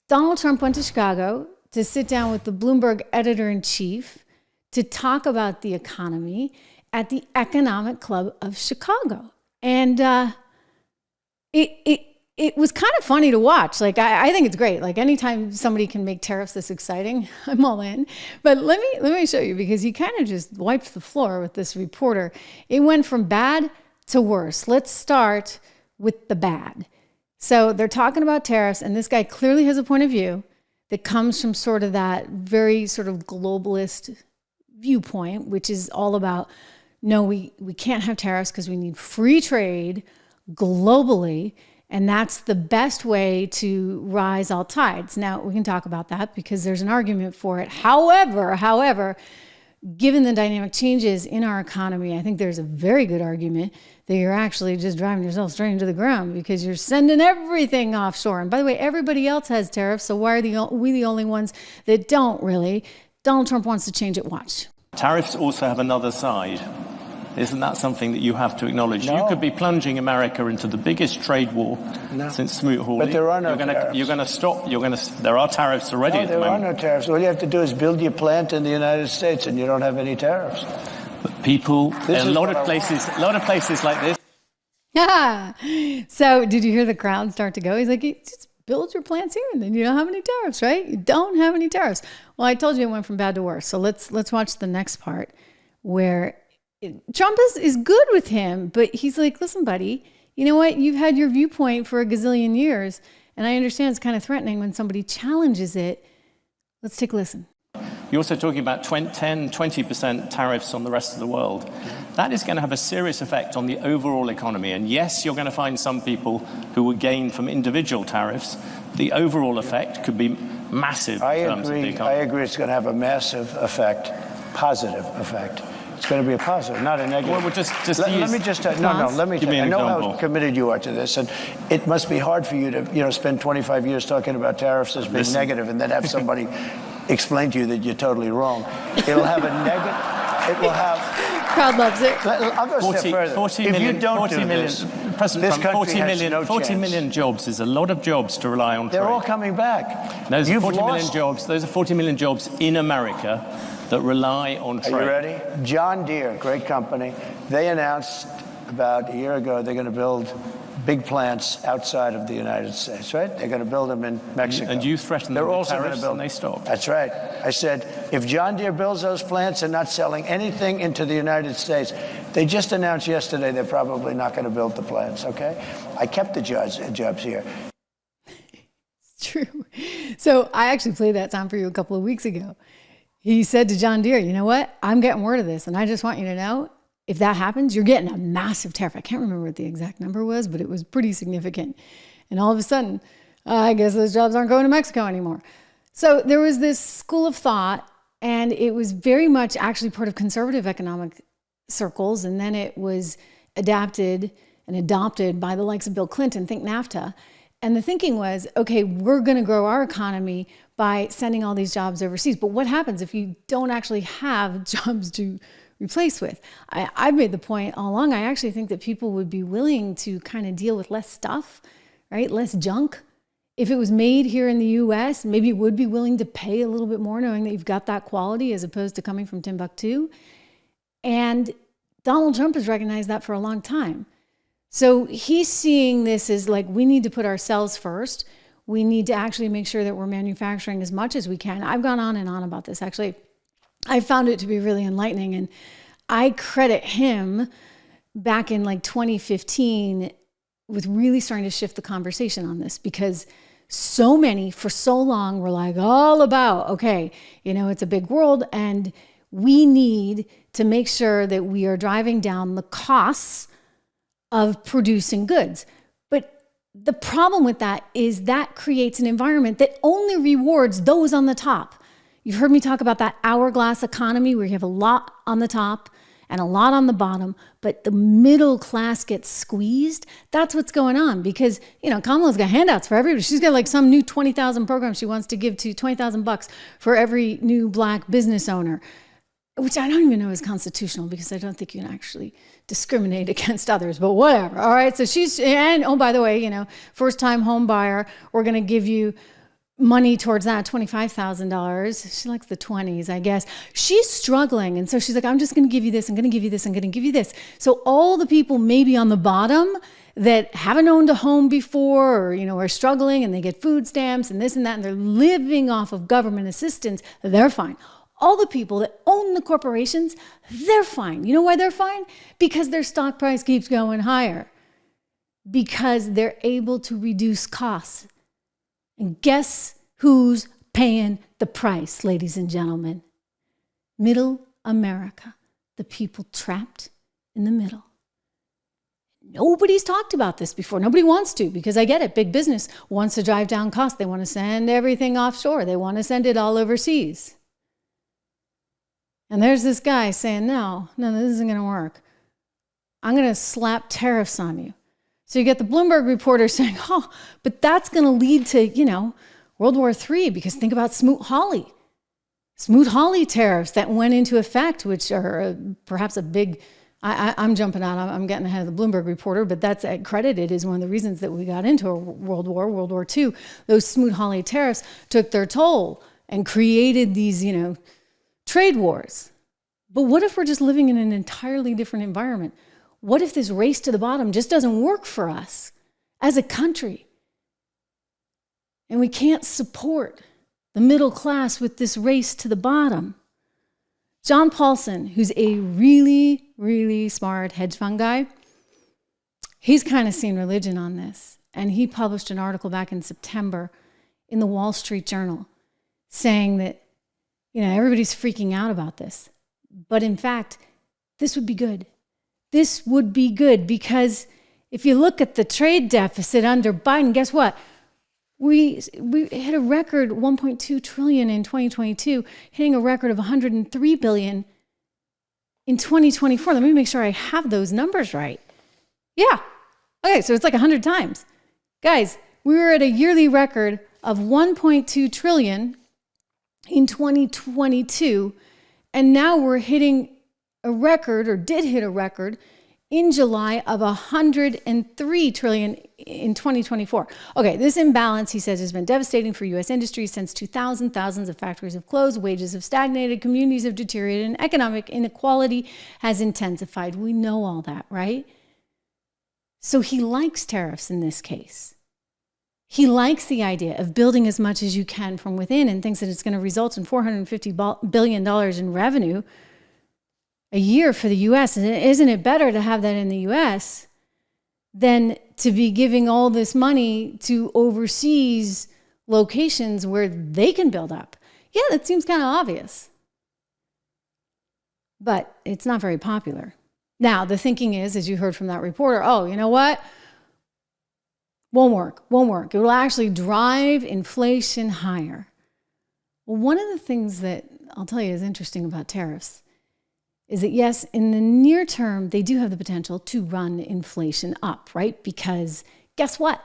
Donald Trump went to Chicago to sit down with the Bloomberg editor-in-chief to talk about the economy at the Economic Club of Chicago. And it was kind of funny to watch. Like, I think it's great. Like, anytime somebody can make tariffs this exciting, I'm all in. But let me show you, because he kind of just wiped the floor with this reporter. It went from bad to worse. Let's start with the bad. So they're talking about tariffs, and this guy clearly has a point of view that comes from sort of that very sort of globalist viewpoint, which is all about, no, we can't have tariffs because we need free trade globally, and that's the best way to rise all tides. Now, we can talk about that because there's an argument for it. However, given the dynamic changes in our economy, I think there's a very good argument that you're actually just driving yourself straight into the ground because you're sending everything offshore. And by the way, everybody else has tariffs, so why are we the only ones that don't really? Donald Trump wants to change it. Watch. Tariffs also have another side. Isn't that something that you have to acknowledge? No. You could be plunging America into the biggest trade war since Smoot-Hawley. But there are no tariffs. You're going to stop. There are tariffs already at the moment. There are no tariffs. All you have to do is build your plant in the United States, and you don't have any tariffs. But people, a lot of places like this. Yeah. So did you hear the crowd start to go? He's like, just build your plants here, and then you don't have any tariffs, right? You don't have any tariffs. Well, I told you it went from bad to worse. So let's watch the next part where Trump is good with him, but he's like, listen, buddy, you know what? You've had your viewpoint for a gazillion years, and I understand it's kind of threatening when somebody challenges it. Let's take a listen. You're also talking about 20% tariffs on the rest of the world. That is going to have a serious effect on the overall economy. And yes, you're going to find some people who will gain from individual tariffs. The overall effect could be massive in terms of the economy. I agree it's going to have a massive effect, positive effect. It's going to be a positive, not a negative. Well, let me just let me tell you. I know how committed you are to this, and it must be hard for you to spend 25 years talking about tariffs as being negative, and then have somebody explain to you that you're totally wrong. It'll have a negative. It will have. Crowd loves it. I'll go a step further. 40 million, if you don't 40 do million, this, President this Trump, country has no 40 chance. million jobs is a lot of jobs to rely on. They're all coming back. Those are 40 million jobs. Those are 40 million jobs in America that rely on trade. Are you ready? John Deere, great company. They announced about a year ago they're going to build big plants outside of the United States, right? They're going to build them in Mexico. And you threatened them with tariffs and they stopped. That's right. I said, if John Deere builds those plants and not selling anything into the United States, they just announced yesterday they're probably not going to build the plants, okay? I kept the jobs here. It's true. So I actually played that sound for you a couple of weeks ago. He said to John Deere, you know what? I'm getting word of this, and I just want you to know, if that happens, you're getting a massive tariff. I can't remember what the exact number was, but it was pretty significant. And all of a sudden, I guess those jobs aren't going to Mexico anymore. So there was this school of thought, and it was very much actually part of conservative economic circles, and then it was adapted and adopted by the likes of Bill Clinton, think NAFTA. And the thinking was, okay, we're going to grow our economy by sending all these jobs overseas. But what happens if you don't actually have jobs to replace with? I've made the point all along, I actually think that people would be willing to kind of deal with less stuff, right? Less junk. If it was made here in the US, maybe you would be willing to pay a little bit more knowing that you've got that quality as opposed to coming from Timbuktu. And Donald Trump has recognized that for a long time. So he's seeing this as like, we need to put ourselves first. We need to actually make sure that we're manufacturing as much as we can. I've gone on and on about this. Actually, I found it to be really enlightening. And I credit him back in like 2015 with really starting to shift the conversation on this, because so many for so long were like all about, okay, it's a big world and we need to make sure that we are driving down the costs of producing goods. But the problem with that is that creates an environment that only rewards those on the top. You've heard me talk about that hourglass economy where you have a lot on the top and a lot on the bottom, but the middle class gets squeezed. That's what's going on because, Kamala's got handouts for everybody. She's got like some new 20,000 program she wants to give to $20,000 for every new Black business owner, which I don't even know is constitutional because I don't think you can actually discriminate against others, but whatever. All right. So and by the way, first time home buyer, we're going to give you money towards that, $25,000. She likes the 20s, I guess. She's struggling. And so she's like, I'm just going to give you this. I'm going to give you this. I'm going to give you this. So all the people maybe on the bottom that haven't owned a home before, or, are struggling and they get food stamps and this and that, and they're living off of government assistance, they're fine. All the people that own the corporations, they're fine. You know why they're fine? Because their stock price keeps going higher. Because they're able to reduce costs. And guess who's paying the price, ladies and gentlemen? Middle America, the people trapped in the middle. Nobody's talked about this before. Nobody wants to, because I get it. Big business wants to drive down costs. They want to send everything offshore. They want to send it all overseas. And there's this guy saying, no, this isn't going to work. I'm going to slap tariffs on you. So you get the Bloomberg reporter saying, but that's going to lead to, World War III, because think about Smoot-Hawley. Smoot-Hawley tariffs that went into effect, which are perhaps a big, I'm jumping out, I'm getting ahead of the Bloomberg reporter, but that's credited as one of the reasons that we got into a World War II. Those Smoot-Hawley tariffs took their toll and created these, trade wars. But what if we're just living in an entirely different environment? What if this race to the bottom just doesn't work for us as a country? And we can't support the middle class with this race to the bottom. John Paulson, who's a really, really smart hedge fund guy, he's kind of seen religion on this. And he published an article back in September in the Wall Street Journal saying that, everybody's freaking out about this. But in fact, this would be good. This would be good because if you look at the trade deficit under Biden, guess what? We hit a record 1.2 trillion in 2022, hitting a record of 103 billion in 2024. Let me make sure I have those numbers right. Yeah. Okay, so it's like 100 times. Guys, we were at a yearly record of 1.2 trillion in 2022, and now we're hitting a record, or did hit a record, in July of 103 trillion in 2024. Okay, this imbalance, he says, has been devastating for U.S. industry since 2000. Thousands of factories have closed, wages have stagnated, communities have deteriorated, and economic inequality has intensified. We know all that, right? So he likes tariffs in this case. He likes the idea of building as much as you can from within and thinks that it's going to result in $450 billion in revenue a year for the U.S. And isn't it better to have that in the U.S. than to be giving all this money to overseas locations where they can build up? Yeah, that seems kind of obvious. But it's not very popular. Now, the thinking is, as you heard from that reporter, you know what? Won't work. It will actually drive inflation higher. Well, one of the things that I'll tell you is interesting about tariffs is that, yes, in the near term, they do have the potential to run inflation up, right? Because guess what?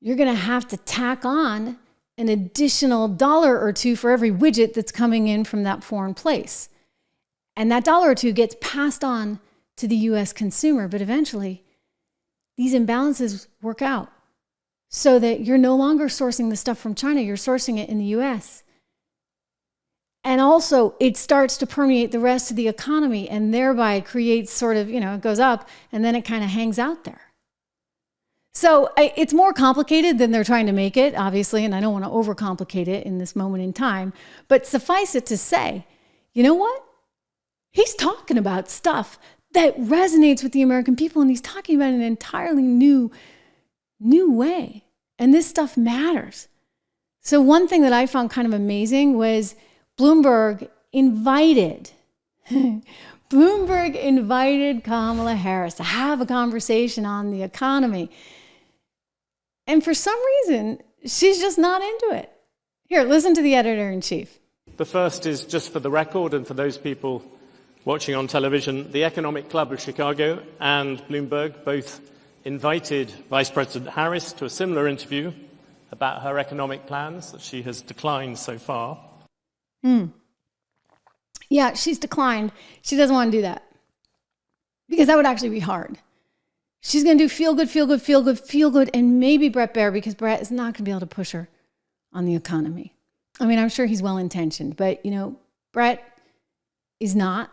You're going to have to tack on an additional $1 or $2 for every widget that's coming in from that foreign place. And that $1 or $2 gets passed on to the U.S. consumer, but eventually these imbalances work out so that you're no longer sourcing the stuff from China, you're sourcing it in the U.S. And also it starts to permeate the rest of the economy and thereby creates sort of, it goes up and then it kind of hangs out there. So it's more complicated than they're trying to make it, obviously, and I don't want to overcomplicate it in this moment in time, but suffice it to say, you know what? He's talking about stuff that resonates with the American people, and he's talking about an entirely new way. And this stuff matters. So one thing that I found kind of amazing was Bloomberg invited Kamala Harris to have a conversation on the economy. And for some reason, she's just not into it. Here, listen to the editor-in-chief. The first is just for the record and for those people watching on television, the Economic Club of Chicago and Bloomberg both invited Vice President Harris to a similar interview about her economic plans that she has declined so far. Yeah, she's declined. She doesn't want to do that because that would actually be hard. She's going to do feel good, and maybe Brett Baer, because Brett is not going to be able to push her on the economy. I mean, I'm sure he's well-intentioned, but, you know, Brett is not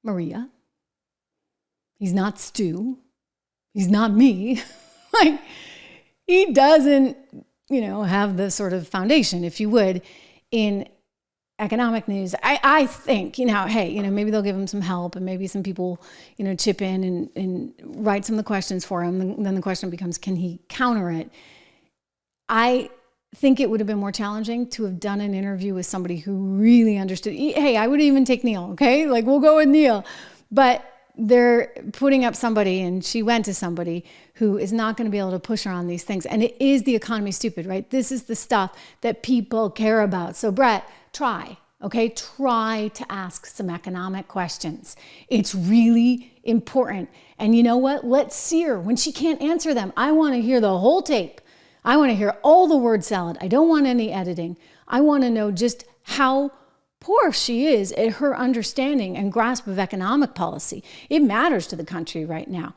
Maria. He's not Stu. He's not me. Like, he doesn't, you know, have the sort of foundation, if you would, in economic news. I think, you know, hey, you know, maybe they'll give him some help and maybe some people, you know, chip in and write some of the questions for him. And then the question becomes, can he counter it? I think it would have been more challenging to have done an interview with somebody who really understood. Hey, I would even take Neil, okay? Like, we'll go with Neil. But they're putting up somebody, and she went to somebody who is not going to be able to push her on these things. And it is the economy stupid, right? This is the stuff that people care about. So Brett, try, okay? Try to ask some economic questions. It's really important. And you know what? Let's see her. When she can't answer them, I want to hear the whole tape. I want to hear all the word salad. I don't want any editing. I want to know just how poor she is at her understanding and grasp of economic policy. It matters to the country right now.